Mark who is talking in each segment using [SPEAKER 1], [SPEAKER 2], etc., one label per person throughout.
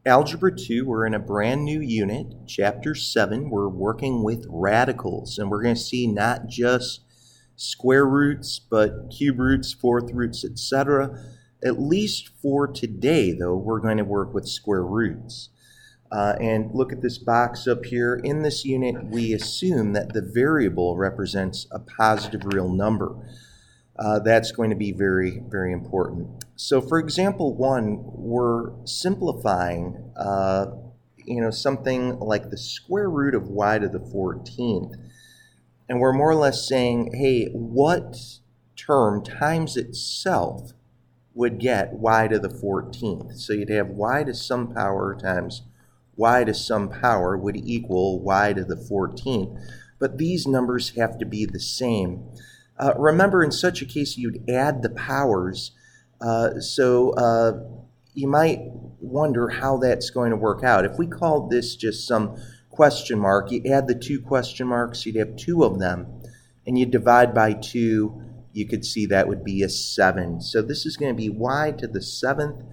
[SPEAKER 1] Algebra 2, we're in a brand new unit, Chapter 7. We're working with radicals, and we're going to see not just square roots, but cube roots, fourth roots, etc. At least for today, though, we're going to work with square roots. And look at this box up here. In this unit, we assume that the variable represents a positive real number. That's going to be very, very important. So for example 1, we're simplifying something like the square root of y to the 14th. And we're more or less saying, hey, what term times itself would get y to the 14th? So you'd have y to some power times y to some power would equal y to the 14th. But these numbers have to be the same. Remember, in such a case, you'd add the powers. So you might wonder how that's going to work out. If we called this just some question mark, you add the 2 question marks, you'd have 2 of them, and you divide by 2, you could see that would be a 7. So this is going to be y to the 7th,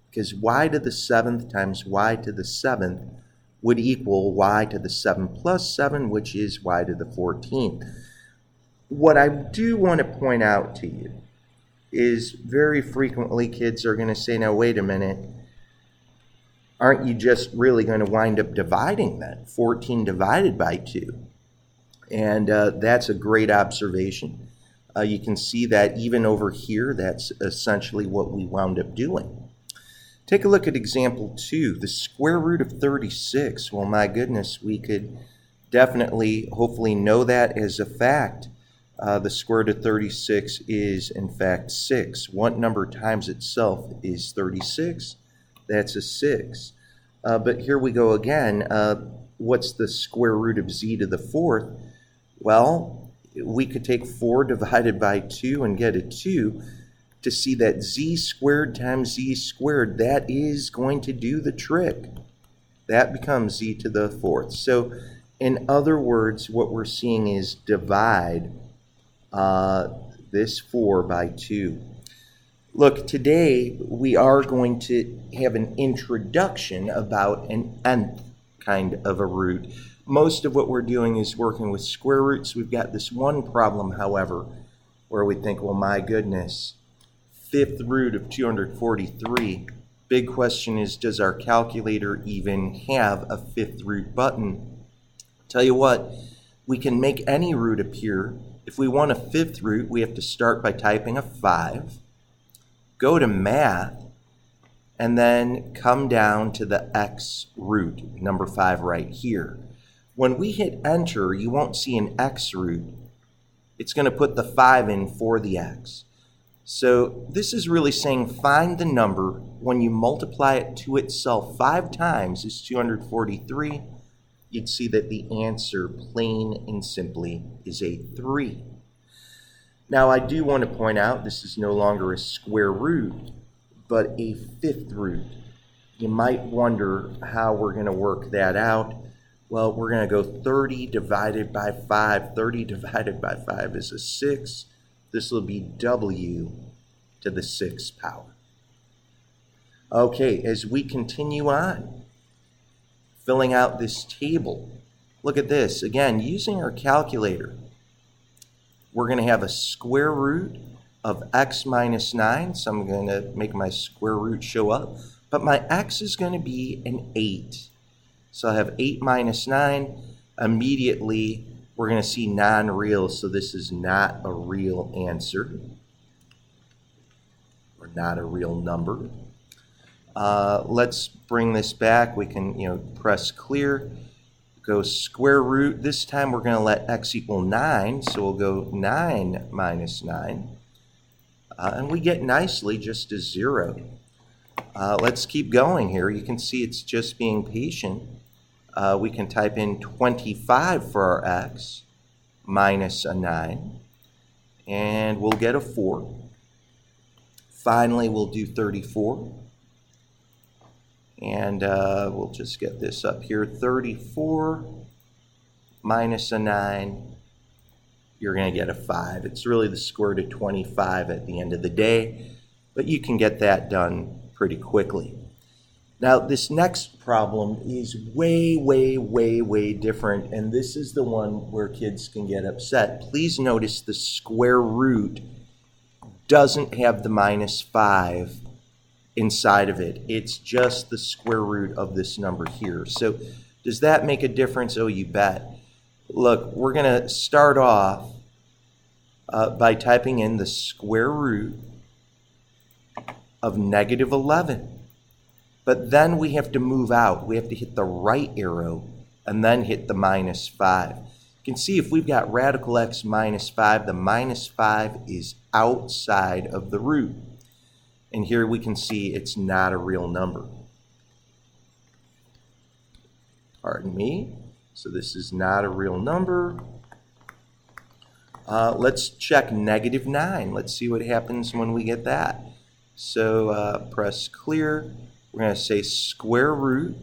[SPEAKER 1] because y to the 7th times y to the 7th would equal y to the 7 plus 7, which is y to the 14th. What I do want to point out to you is very frequently kids are going to say, now wait a minute, aren't you just really going to wind up dividing that? 14 divided by 2. And that's a great observation. You can see that even over here, that's essentially what we wound up doing. Take a look at example 2, the square root of 36. Well, my goodness, we could definitely, hopefully know that as a fact. The square root of 36 is, in fact, 6. What number times itself is 36? That's a 6. But here we go again. What's the square root of z to the 4th? Well, we could take 4 divided by 2 and get a 2 to see that z squared times z squared, that is going to do the trick. That becomes z to the 4th. So, in other words, what we're seeing is divide this 4 by 2. Look, today we are going to have an introduction about an nth kind of a root. Most of what we're doing is working with square roots. We've got this one problem, however, where we think, well, my goodness, 5th root of 243. Big question is, does our calculator even have a 5th root button? Tell you what, we can make any root appear. If we want a 5th root, we have to start by typing a 5, go to math, and then come down to the x root, number 5 right here. When we hit enter, you won't see an x root. It's going to put the 5 in for the x. So this is really saying find the number when you multiply it to itself 5 times is 243. You'd see that the answer, plain and simply, is a 3. Now, I do want to point out this is no longer a square root, but a 5th root. You might wonder how we're going to work that out. Well, we're going to go 30 divided by 5. 30 divided by 5 is a 6. This will be w to the 6th power. Okay, as we continue on, filling out this table. Look at this. Again, using our calculator, we're going to have a square root of x minus 9. So I'm going to make my square root show up. But my x is going to be an 8. So I have 8 minus 9. Immediately, we're going to see non-real. So this is not a real answer. Or not a real number. Let's bring this back. We can, press clear, go square root. This time we're going to let x equal 9, so we'll go 9 minus 9. And we get nicely just a 0. Let's keep going here. You can see it's just being patient. We can type in 25 for our x minus a 9, and we'll get a 4. Finally, we'll do 34. And we'll just get this up here. 34 minus a 9, you're going to get a 5. It's really the square root of 25 at the end of the day, but you can get that done pretty quickly. Now, this next problem is way, way, way, way different, and this is the one where kids can get upset. Please notice the square root doesn't have the -5 inside of it. It's just the square root of this number here. So does that make a difference? Oh, you bet. Look, we're going to start off by typing in the square root of -11. But then we have to move out. We have to hit the right arrow and then hit the -5. You can see if we've got radical x -5, the -5 is outside of the root. And here we can see it's not a real number. Pardon me. So this is not a real number. Let's check -9. Let's see what happens when we get that. So press clear. We're going to say square root.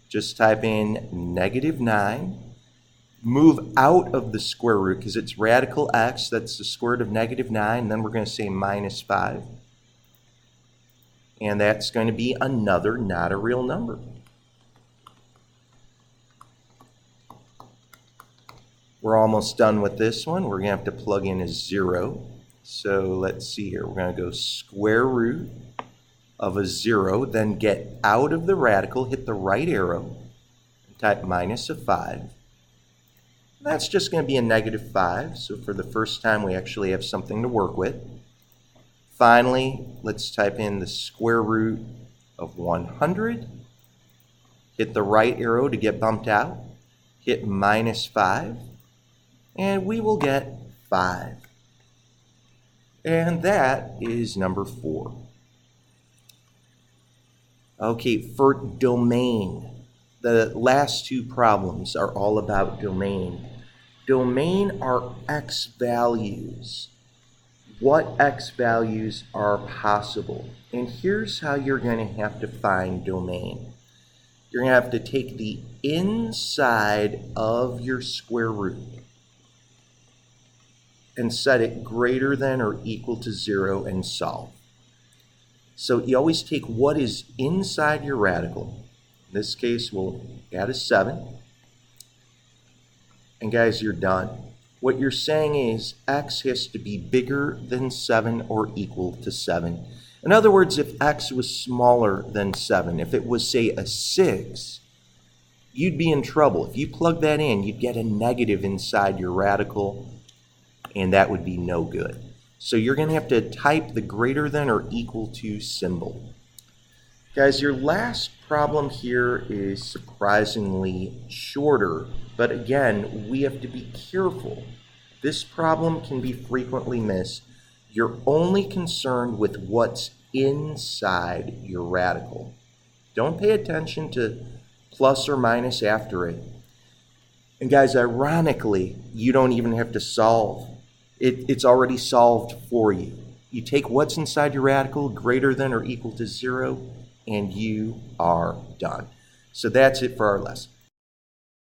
[SPEAKER 1] Just type in -9. Move out of the square root because it's radical x. That's the square root of -9. Then we're going to say -5. And that's going to be another not a real number. We're almost done with this one. We're going to have to plug in a 0. So let's see here. We're going to go square root of a 0, then get out of the radical, hit the right arrow, and type -5. That's just going to be a -5. So for the first time, we actually have something to work with. Finally, let's type in the square root of 100. Hit the right arrow to get bumped out. Hit -5. And we will get 5. And that is number 4. Okay, for domain, the last two problems are all about domain. Domain are x values. What x values are possible? And here's how you're going to have to find domain. You're going to have to take the inside of your square root and set it greater than or equal to 0 and solve. So you always take what is inside your radical. In this case, we'll add a 7. And guys, you're done. What you're saying is x has to be bigger than 7 or equal to 7. In other words, if x was smaller than 7, if it was, say, a 6, you'd be in trouble. If you plug that in, you'd get a negative inside your radical, and that would be no good. So you're going to have to type the greater than or equal to symbol. Guys, your last problem here is surprisingly shorter, but again, we have to be careful. This problem can be frequently missed. You're only concerned with what's inside your radical. Don't pay attention to plus or minus after it. And guys, ironically, you don't even have to solve. It's already solved for you. You take what's inside your radical, greater than or equal to 0, and you are done. So that's it for our lesson.